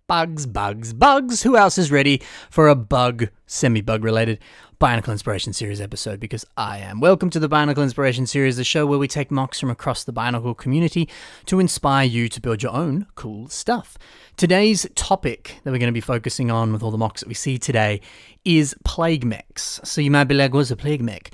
Bugs, bugs, bugs. Who else is ready for a bug, semi-bug related Bionicle Inspiration Series episode? Because I am. Welcome to the Bionicle Inspiration Series, the show where we take MOCs from across the Bionicle community to inspire you to build your own cool stuff. Today's topic that we're going to be focusing on with all the MOCs that we see today is Plague Mechs. So you might be like, what's a Plague Mech?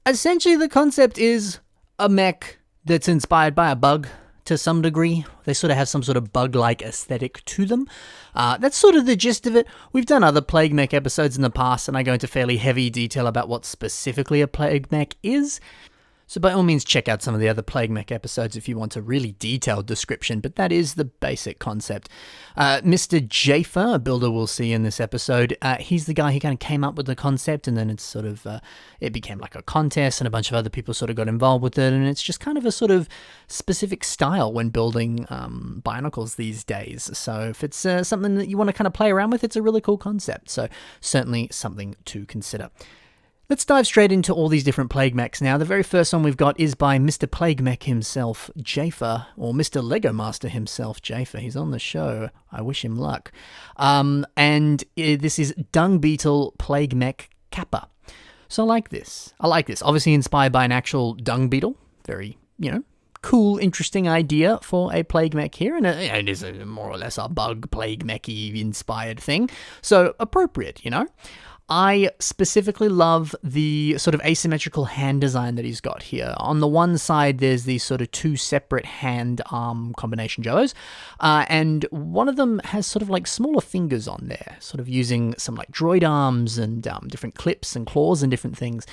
Essentially, the concept is a mech that's inspired by a bug. To some degree, they sort of have some sort of bug-like aesthetic to them. That's sort of the gist of it. We've done other Plague Mech episodes in the past, and I go into fairly heavy detail about what specifically a Plague Mech is. So by all means, check out some of the other Plague Mech episodes if you want a really detailed description, but that is the basic concept. Mr. Jayfa, a builder we'll see in this episode, he's the guy who kind of came up with the concept, and then it's sort of, it became like a contest, and a bunch of other people sort of got involved with it, and it's just kind of a sort of specific style when building Bionicles these days. So if it's something that you want to kind of play around with, it's a really cool concept, so certainly something to consider. Let's dive straight into all these different Plague Mechs now. The very first one we've got is by Mr. Plague Mech himself, Jayfa, or Mr. Lego Master himself, Jayfa. He's on the show. I wish him luck. And this is Dung Beetle Plague Mech Kappa. So I like this. Obviously inspired by an actual dung beetle. Very, cool, interesting idea for a Plague Mech here. And it is more or less a bug Plague Mech-y inspired thing. So appropriate, I specifically love the sort of asymmetrical hand design that he's got here. On the one side, there's these sort of two separate hand-arm combination Joes, and one of them has sort of like smaller fingers on there, sort of using some like droid arms and different clips and claws and different things.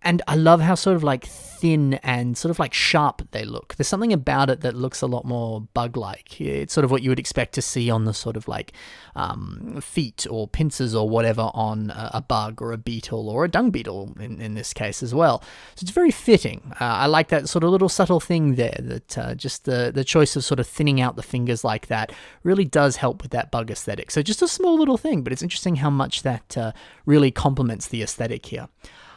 And I love how sort of like thin and sort of like sharp they look. There's something about it that looks a lot more bug-like. It's sort of what you would expect to see on the sort of like feet or pincers or whatever on a bug or a beetle or a dung beetle in this case as well. So it's very fitting. I like that sort of little subtle thing there that just the choice of sort of thinning out the fingers like that really does help with that bug aesthetic. So just a small little thing, but it's interesting how much that really complements the aesthetic here.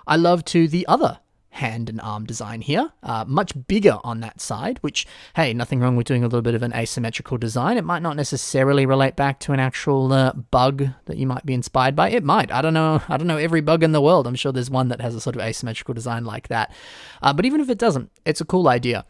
I love too the other hand and arm design here, much bigger on that side, which, hey, nothing wrong with doing a little bit of an asymmetrical design. It might not necessarily relate back to an actual bug that you might be inspired by. It might. I don't know every bug in the world. I'm sure there's one that has a sort of asymmetrical design like that. But even if it doesn't, it's a cool idea.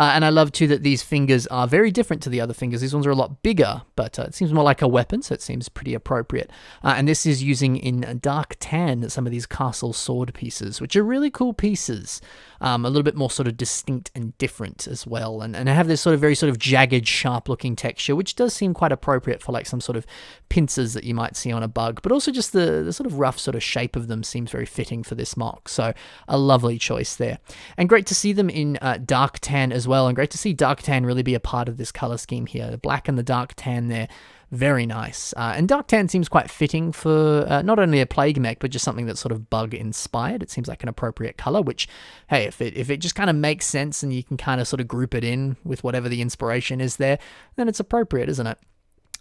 And I love, too, that these fingers are very different to the other fingers. These ones are a lot bigger, but it seems more like a weapon, so it seems pretty appropriate. And this is using in dark tan some of these castle sword pieces, which are really cool pieces. A little bit more sort of distinct and different as well. And have this sort of very sort of jagged, sharp-looking texture, which does seem quite appropriate for like some sort of pincers that you might see on a bug. But also just the sort of rough sort of shape of them seems very fitting for this MOC. So a lovely choice there. And great to see them in dark tan as well. And great to see dark tan really be a part of this color scheme here. The black and the dark tan there. Very nice. And dark tan seems quite fitting for not only a Plague Mech, but just something that's sort of bug inspired. It seems like an appropriate color, which, hey, if it just kind of makes sense and you can kind of sort of group it in with whatever the inspiration is there, then it's appropriate, isn't it?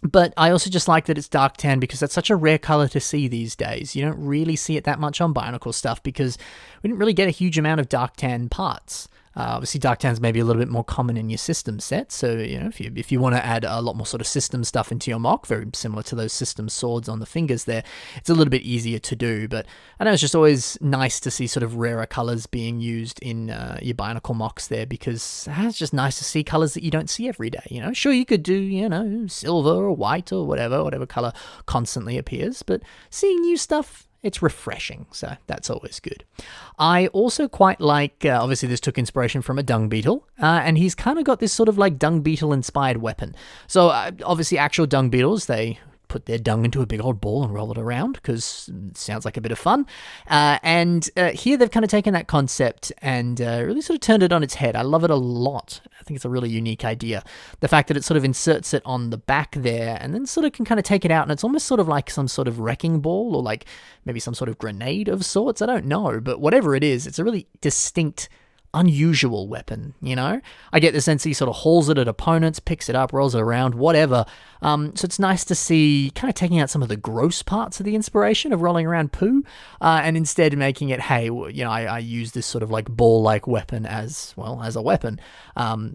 But I also just like that it's dark tan because that's such a rare color to see these days. You don't really see it that much on Bionicle stuff because we didn't really get a huge amount of dark tan parts. Obviously, dark tan's maybe a little bit more common in your system set, so if you want to add a lot more sort of system stuff into your MOC, very similar to those system swords on the fingers there, it's a little bit easier to do. But I know it's just always nice to see sort of rarer colors being used in your Bionicle MOCs there, because it's just nice to see colors that you don't see every day. Sure, you could do silver or white or whatever color constantly appears, but seeing new stuff, it's refreshing, so that's always good. I also quite like, obviously this took inspiration from a dung beetle, and he's kind of got this sort of like dung beetle inspired weapon. So obviously actual dung beetles, they put their dung into a big old ball and roll it around because it sounds like a bit of fun. And here they've kind of taken that concept and really sort of turned it on its head. I love it a lot. I think it's a really unique idea. The fact that it sort of inserts it on the back there and then sort of can kind of take it out, and it's almost sort of like some sort of wrecking ball or like maybe some sort of grenade of sorts. I don't know, but whatever it is, it's a really distinct unusual weapon, you know? I get the sense he sort of hauls it at opponents, picks it up, rolls it around, whatever. So it's nice to see kind of taking out some of the gross parts of the inspiration of rolling around poo, and instead making it, hey, you know, I use this sort of like ball-like weapon as, well, as a weapon.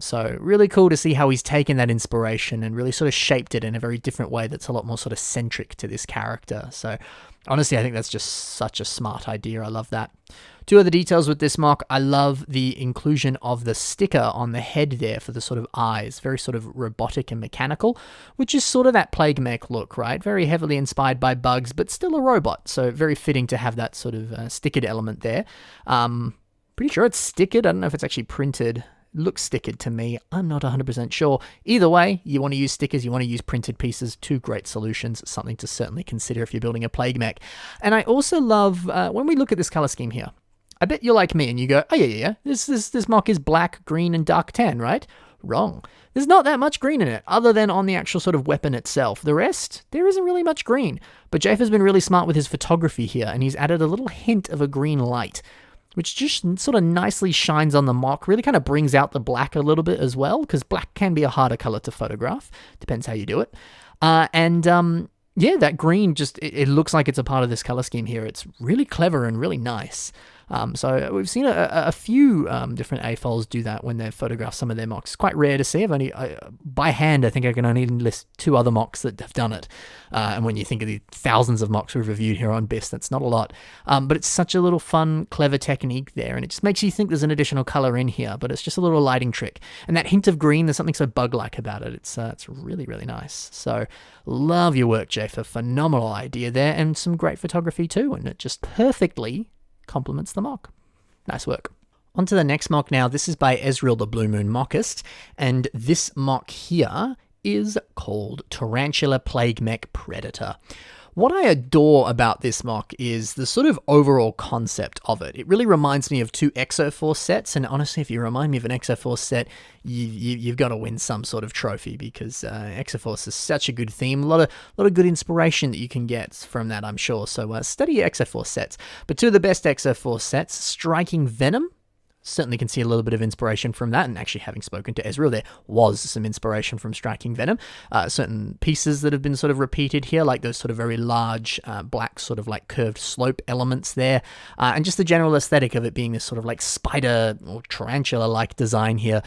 So really cool to see how he's taken that inspiration and really sort of shaped it in a very different way that's a lot more sort of centric to this character. So honestly, I think that's just such a smart idea. I love that. Two other details with this mock. I love the inclusion of the sticker on the head there for the sort of eyes. Very sort of robotic and mechanical, which is sort of that Plague Mech look, right? Very heavily inspired by bugs, but still a robot. So very fitting to have that sort of stickered element there. Pretty sure it's stickered. I don't know if it's actually printed. Looks stickered to me. I'm not 100% sure. Either way, you want to use stickers, you want to use printed pieces. Two great solutions. Something to certainly consider if you're building a Plague Mech. And I also love, when we look at this color scheme here, I bet you're like me and you go, oh yeah. This mock is black, green, and dark tan, right? Wrong. There's not that much green in it, other than on the actual sort of weapon itself. The rest, there isn't really much green. But Jayfa's been really smart with his photography here, and he's added a little hint of a green light, which just sort of nicely shines on the mock, really kind of brings out the black a little bit as well, because black can be a harder color to photograph. Depends how you do it. Yeah, that green just, it looks like it's a part of this color scheme here. It's really clever and really nice. So we've seen a few different AFOLs do that when they've photographed some of their mocks. It's quite rare to see. I've only, by hand, I think I can only list 2 other mocks that have done it. And when you think of the thousands of mocks we've reviewed here on BIS, that's not a lot. But it's such a little fun, clever technique there. And it just makes you think there's an additional color in here, but it's just a little lighting trick. And that hint of green, there's something so bug-like about it. It's really, really nice. So love your work, Jayfa. Phenomenal idea there, and some great photography too. And it just perfectly complements the mock. Nice work. On to the next mock now. This is by Ezreel the Blue Moon Mockist, and this mock here is called Tarantula Plague Mech Predator. What I adore about this mock is the sort of overall concept of it. It really reminds me of 2 Exoforce sets, and honestly, if you remind me of an Exoforce set, you've got to win some sort of trophy, because Exoforce is such a good theme. A lot of good inspiration that you can get from that, I'm sure. So study your Exoforce sets. But 2 of the best Exoforce sets, Striking Venom. Certainly can see a little bit of inspiration from that, and actually having spoken to Ezreel, there was some inspiration from Striking Venom. Certain pieces that have been sort of repeated here, like those sort of very large black sort of like curved slope elements there, and just the general aesthetic of it being this sort of like spider or tarantula-like design here,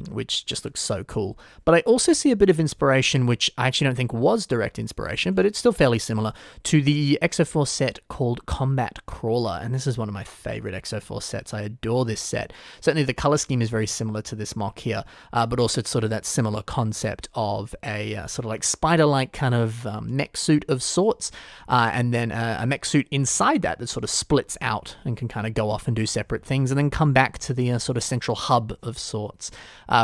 which just looks so cool. But I also see a bit of inspiration, which I actually don't think was direct inspiration, but it's still fairly similar, to the Exoforce set called Combat Crawler, and this is one of my favorite Exoforce sets. I adore this set. Certainly the color scheme is very similar to this mock here, but also it's sort of that similar concept of a sort of like spider-like kind of mech suit of sorts, and then a mech suit inside that sort of splits out and can kind of go off and do separate things, and then come back to the sort of central hub of sorts,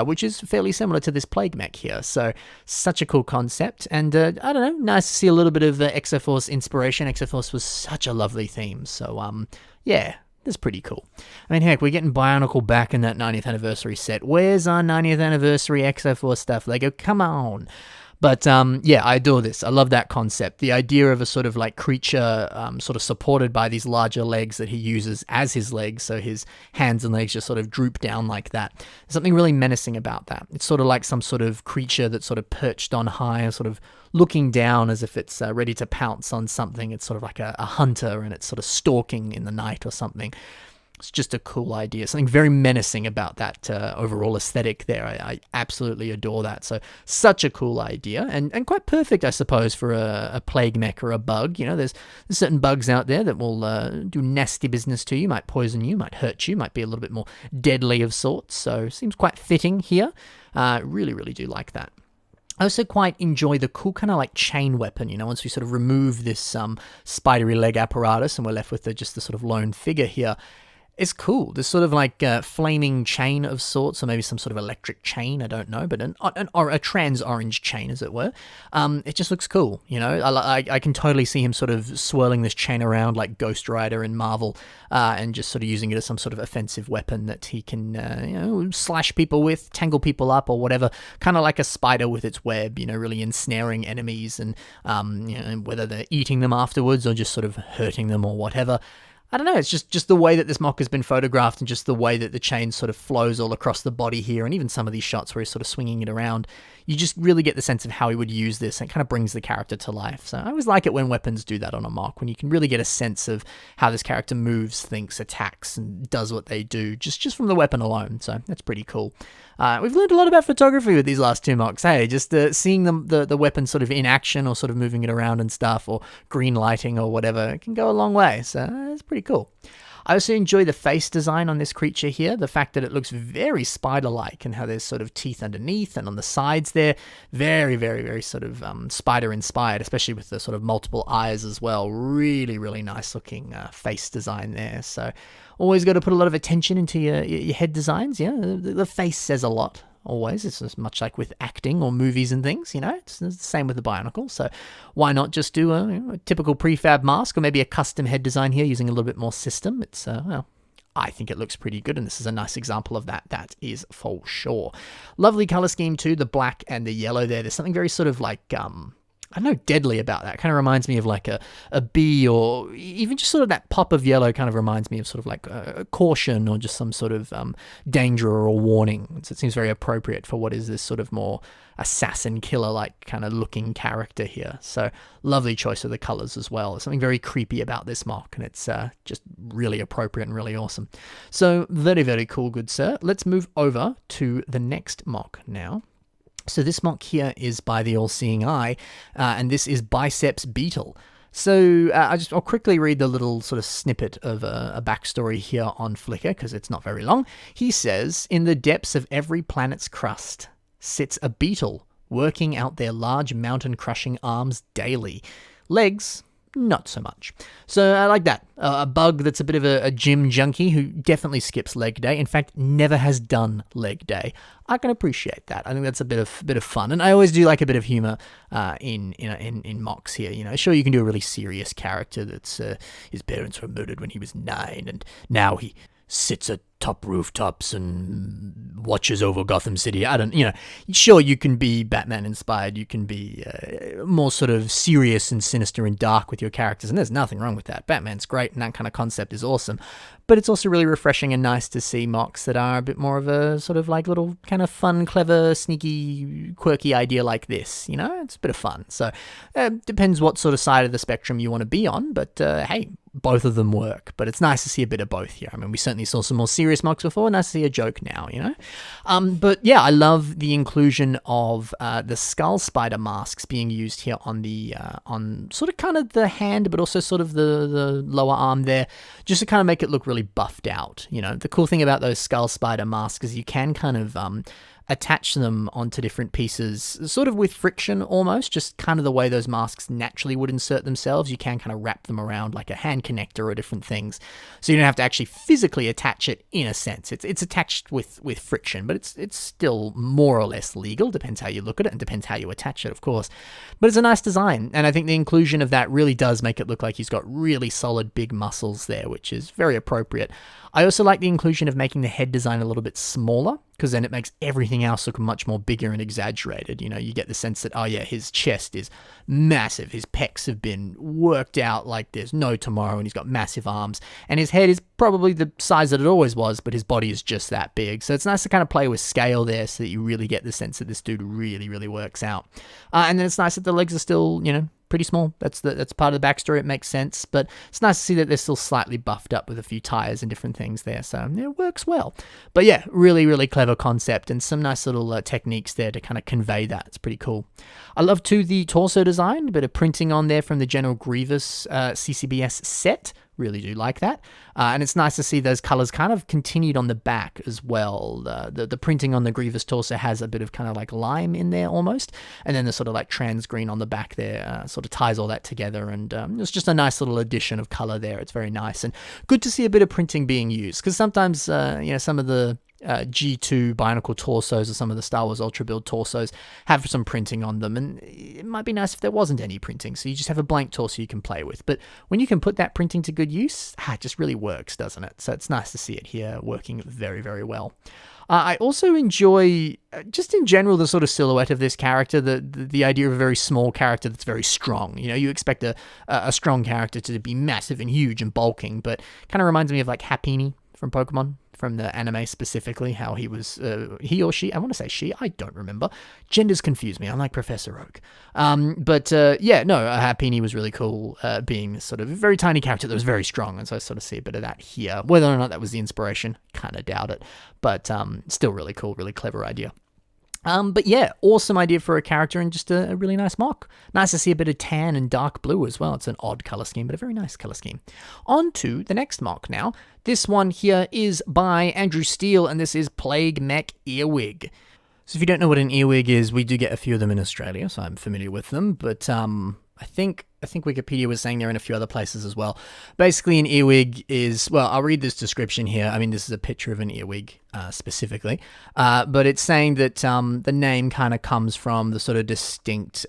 which is fairly similar to this Plague Mech here. So such a cool concept, and I don't know, nice to see a little bit of Exoforce inspiration. Exoforce was such a lovely theme, so yeah, that's pretty cool. I mean, heck, we're getting Bionicle back in that 90th anniversary set. Where's our 90th anniversary Exoforce stuff? They go, come on. But yeah, I adore this. I love that concept. The idea of a sort of like creature sort of supported by these larger legs that he uses as his legs, so his hands and legs just sort of droop down like that. There's something really menacing about that. It's sort of like some sort of creature that's sort of perched on high and sort of looking down as if it's ready to pounce on something. It's sort of like a hunter, and it's sort of stalking in the night or something. It's just a cool idea. Something very menacing about that overall aesthetic there. I absolutely adore that. So such a cool idea, and quite perfect, I suppose, for a Plague Mech or a bug. You know, there's certain bugs out there that will do nasty business to you, might poison you, might hurt you, might be a little bit more deadly of sorts. So seems quite fitting here. Really, really do like that. I also quite enjoy the cool kind of like chain weapon, you know, once we sort of remove this spidery leg apparatus and we're left with just the sort of lone figure here. It's cool. There's sort of like a flaming chain of sorts, or maybe some sort of electric chain, I don't know, but a trans-orange chain, as it were. It just looks cool, you know? I can totally see him sort of swirling this chain around like Ghost Rider in Marvel, and just sort of using it as some sort of offensive weapon that he can, you know, slash people with, tangle people up, or whatever. Kind of like a spider with its web, you know, really ensnaring enemies, and you know, whether they're eating them afterwards or just sort of hurting them or whatever. I don't know, it's just the way that this mock has been photographed and just the way that the chain sort of flows all across the body here, and even some of these shots where he's sort of swinging it around, you just really get the sense of how he would use this, and it kind of brings the character to life. So I always like it when weapons do that on a mock, when you can really get a sense of how this character moves, thinks, attacks, and does what they do, just from the weapon alone. So that's pretty cool. We've learned a lot about photography with these last two mocks. Hey, just seeing the weapon sort of in action, or sort of moving it around and stuff, or green lighting or whatever, it can go a long way. So it's pretty cool. I also enjoy the face design on this creature here. The fact that it looks very spider-like, and how there's sort of teeth underneath and on the sides there. Very, very, very sort of spider-inspired, especially with the sort of multiple eyes as well. Really, really nice looking face design there. So always got to put a lot of attention into your head designs. Yeah, the face says a lot. Always. It's as much like with acting or movies and things, it's the same with the Bionicle. So why not just do a typical prefab mask, or maybe a custom head design here using a little bit more system? It's, well, I think it looks pretty good, and this is a nice example of that. That is for sure. Lovely color scheme too, the black and the yellow there. There's something very sort of like, I don't know, deadly about that. Kind of reminds me of like a bee, or even just sort of that pop of yellow kind of reminds me of sort of like a caution, or just some sort of danger or a warning. So it seems very appropriate for what is this sort of more assassin killer like kind of looking character here. So lovely choice of the colors as well. There's something very creepy about this mock, and it's just really appropriate and really awesome. So very, very cool, good sir. Let's move over to the next mock now. So this mock here is by the All-Seeing Eye, and this is Biceps Beetle. So I'll quickly read the little sort of snippet of a backstory here on Flickr, because it's not very long. He says, in the depths of every planet's crust sits a beetle, working out their large mountain-crushing arms daily. Legs, not so much. So I like that. A bug that's a bit of a gym junkie who definitely skips leg day. In fact, never has done leg day. I can appreciate that. I think that's a bit of fun, and I always do like a bit of humor in mocks here. Sure, you can do a really serious character that's his parents were murdered when he was 9, and now he sits atop rooftops and watches over Gotham City. Sure, you can be Batman inspired, you can be more sort of serious and sinister and dark with your characters, and there's nothing wrong with that. Batman's great, and that kind of concept is awesome. But it's also really refreshing and nice to see mocks that are a bit more of a sort of like little kind of fun, clever, sneaky, quirky idea like this. It's a bit of fun. So depends what sort of side of the spectrum you want to be on, but hey, both of them work. But it's nice to see a bit of both here. I mean, we certainly saw some more serious mocks before. Nice to see a joke now, But yeah, I love the inclusion of the skull spider masks being used here on the on sort of kind of the hand, but also sort of the lower arm there, just to kind of make it look really buffed out. The cool thing about those skull spider masks is you can kind of attach them onto different pieces, sort of with friction almost, just kind of the way those masks naturally would insert themselves. You can kind of wrap them around like a hand connector or different things. So you don't have to actually physically attach it in a sense. It's attached with friction, but it's still more or less legal. Depends how you look at it and depends how you attach it, of course. But it's a nice design, and I think the inclusion of that really does make it look like he's got really solid big muscles there, which is very appropriate. I also like the inclusion of making the head design a little bit smaller, because then it makes everything else look much more bigger and exaggerated. You get the sense that, oh yeah, his chest is massive, his pecs have been worked out like there's no tomorrow, and he's got massive arms, and his head is probably the size that it always was, but his body is just that big. So it's nice to kind of play with scale there, so that you really get the sense that this dude really, really works out. And then it's nice that the legs are still, pretty small. That's part of the backstory. It makes sense, but it's nice to see that they're still slightly buffed up with a few tires and different things there. So it works well. But yeah, really, really clever concept, and some nice little techniques there to kind of convey that. It's pretty cool. I love too the torso design, a bit of printing on there from the General Grievous CCBS set. Really do like that. And it's nice to see those colors kind of continued on the back as well. The printing on the Grievous torso has a bit of kind of like lime in there almost. And then the sort of like trans green on the back there sort of ties all that together. And it's just a nice little addition of color there. It's very nice. And good to see a bit of printing being used, because sometimes, some of the G2 Bionicle torsos or some of the Star Wars Ultra Build torsos have some printing on them, and it might be nice if there wasn't any printing, so you just have a blank torso you can play with. But when you can put that printing to good use, it just really works, doesn't it? So it's nice to see it here working very, very well. I also enjoy, just in general, the sort of silhouette of this character, the idea of a very small character that's very strong. You know, you expect a strong character to be massive and huge and bulking, but kind of reminds me of like Happiny from Pokemon, from the anime specifically, how he was, he or she, I want to say she, I don't remember. Genders confuse me, I'm like Professor Oak. Happiny was really cool, being sort of a very tiny character that was very strong, and so I sort of see a bit of that here. Whether or not that was the inspiration, kind of doubt it, but still really cool, really clever idea. Awesome idea for a character and just a really nice mock. Nice to see a bit of tan and dark blue as well. It's an odd color scheme, but a very nice color scheme. On to the next mock now. This one here is by Andrew Steele, and this is Plague Mech Earwig. So if you don't know what an earwig is, we do get a few of them in Australia, so I'm familiar with them, but I think Wikipedia was saying they're in a few other places as well. Basically, an earwig is, well, I'll read this description here. I mean, this is a picture of an earwig specifically, but it's saying that the name kind of comes from the sort of distinct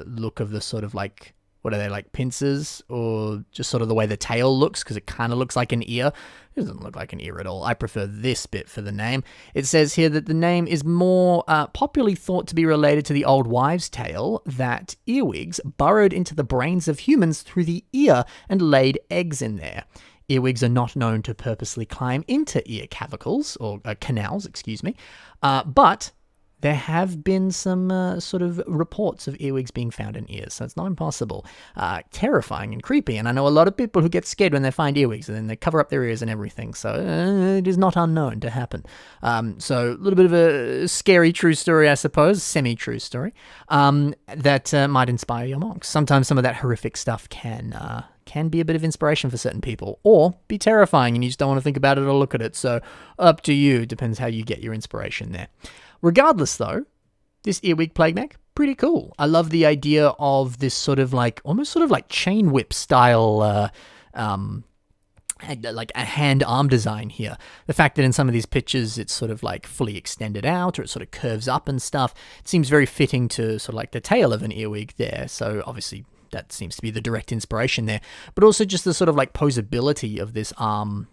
look of the sort of like, what are they, like pincers, or just sort of the way the tail looks, because it kind of looks like an ear. It doesn't look like an ear at all. I prefer this bit for the name. It says here that the name is more popularly thought to be related to the old wives' tale that earwigs burrowed into the brains of humans through the ear and laid eggs in there. Earwigs are not known to purposely climb into ear cavicles, or canals, but there have been some sort of reports of earwigs being found in ears, so it's not impossible. Terrifying and creepy, and I know a lot of people who get scared when they find earwigs, and then they cover up their ears and everything, so it is not unknown to happen. So a little bit of a scary true story, I suppose, semi-true story, that might inspire your monks. Sometimes some of that horrific stuff can be a bit of inspiration for certain people, or be terrifying and you just don't want to think about it or look at it, so up to you. Depends how you get your inspiration there. Regardless, though, this Earwig Plague Mech, pretty cool. I love the idea of this sort of like, almost sort of like chain whip style, like a hand-arm design here. The fact that in some of these pictures it's sort of like fully extended out, or it sort of curves up and stuff, it seems very fitting to sort of like the tail of an earwig there. So obviously that seems to be the direct inspiration there, but also just the sort of like posability of this arm,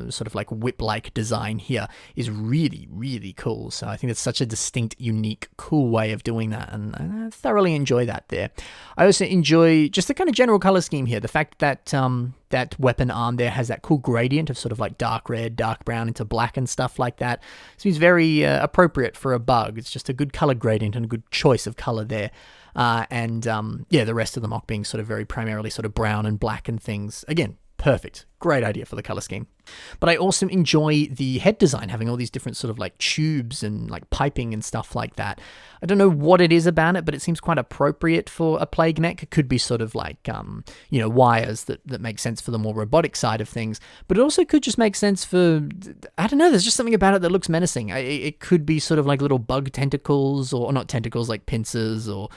sort of like whip-like design here is really, really cool. So I think it's such a distinct, unique, cool way of doing that, and I thoroughly enjoy that there. I also enjoy just the kind of general color scheme here. The fact that that weapon arm there has that cool gradient of sort of like dark red, dark brown into black and stuff like that. Seems very appropriate for a bug. It's just a good color gradient and a good choice of color there. The rest of the mock being sort of very primarily sort of brown and black and things. Again, perfect. Great idea for the color scheme. But I also enjoy the head design, having all these different sort of like tubes and like piping and stuff like that. I don't know what it is about it, but it seems quite appropriate for a Plague Mech. It could be sort of like, wires that make sense for the more robotic side of things. But it also could just make sense for, I don't know, there's just something about it that looks menacing. It could be sort of like little bug tentacles, or not tentacles, like pincers, or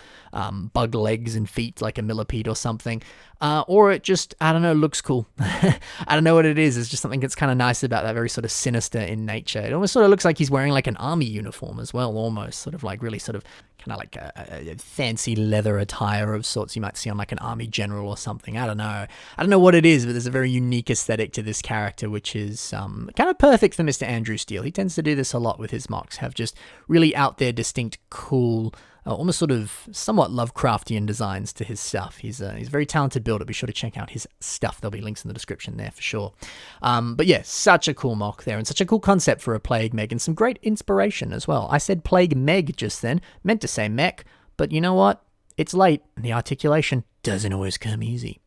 bug legs and feet like a millipede or something. Or it just, I don't know, looks cool. I don't know what it is. It's just something that's kind of nice about that, very sort of sinister in nature. It almost sort of looks like he's wearing like an army uniform as well, almost sort of like really sort of kind of like a fancy leather attire of sorts you might see on like an army general or something. I don't know what it is, but there's a very unique aesthetic to this character, which is kind of perfect for Mr. Andrew Steele. He tends to do this a lot with his mocks, have just really out there, distinct, cool, almost sort of somewhat Lovecraftian designs to his stuff. He's a very talented builder. Be sure to check out his stuff. There'll be links in the description there for sure. But yeah, such a cool mock there, and such a cool concept for a Plague Meg, and some great inspiration as well. I said Plague Meg just then, meant to say mech, but you know what? It's late, and the articulation doesn't always come easy.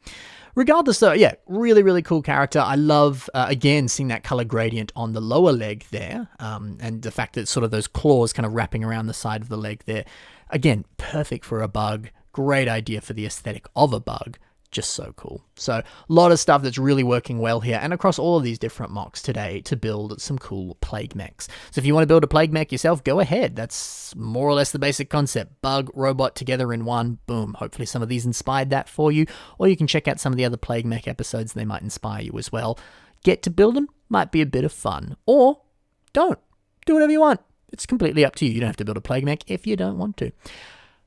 Regardless though, yeah, really, really cool character. I love, again, seeing that color gradient on the lower leg there, and the fact that sort of those claws kind of wrapping around the side of the leg there. Again, perfect for a bug. Great idea for the aesthetic of a bug. Just so cool. So a lot of stuff that's really working well here, and across all of these different mocks today, to build some cool Plague Mechs. So if you want to build a Plague Mech yourself, go ahead. That's more or less the basic concept. Bug, robot together in one. Boom. Hopefully some of these inspired that for you, or you can check out some of the other Plague Mech episodes. They might inspire you as well. Get to build them. Might be a bit of fun. Or don't. do whatever you want. It's completely up to you. You don't have to build a Plague Mech if you don't want to.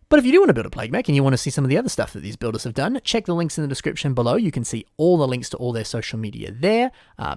But if you do want to build a Plague Mech and you want to see some of the other stuff that these builders have done, check the links in the description below. You can see all the links to all their social media there.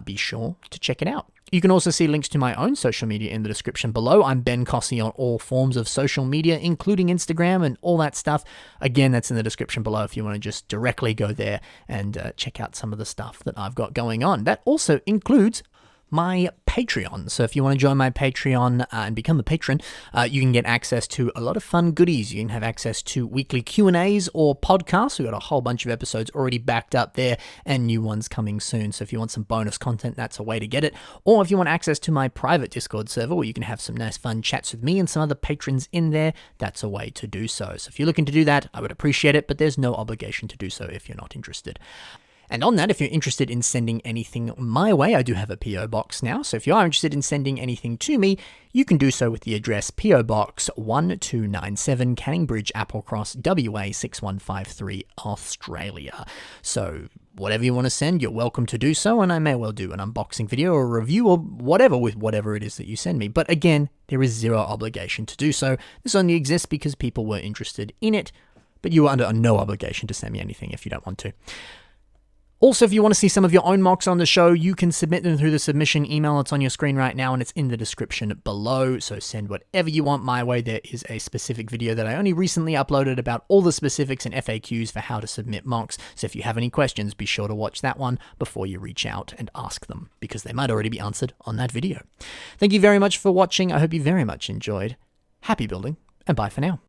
Be sure to check it out. You can also see links to my own social media in the description below. I'm Ben Cossy on all forms of social media, including Instagram and all that stuff. Again, that's in the description below if you want to just directly go there and check out some of the stuff that I've got going on. That also includes my Patreon. So if you want to join my Patreon and become a patron, you can get access to a lot of fun goodies. You can have access to weekly Q&As or podcasts. We've got a whole bunch of episodes already backed up there and new ones coming soon. So if you want some bonus content, that's a way to get it. Or if you want access to my private Discord server where you can have some nice fun chats with me and some other patrons in there, that's a way to do so. So if you're looking to do that, I would appreciate it, but there's no obligation to do so if you're not interested. And on that, if you're interested in sending anything my way, I do have a PO box now. So if you are interested in sending anything to me, you can do so with the address PO Box 1297 Canning Bridge, Applecross, WA 6153, Australia. So whatever you want to send, you're welcome to do so, and I may well do an unboxing video or a review or whatever with whatever it is that you send me. But again, there is zero obligation to do so. This only exists because people were interested in it, but you are under no obligation to send me anything if you don't want to. Also, if you want to see some of your own mocks on the show, you can submit them through the submission email. It's on your screen right now, and it's in the description below. So send whatever you want my way. There is a specific video that I only recently uploaded about all the specifics and FAQs for how to submit mocks. So if you have any questions, be sure to watch that one before you reach out and ask them, because they might already be answered on that video. Thank you very much for watching. I hope you very much enjoyed. Happy building, and bye for now.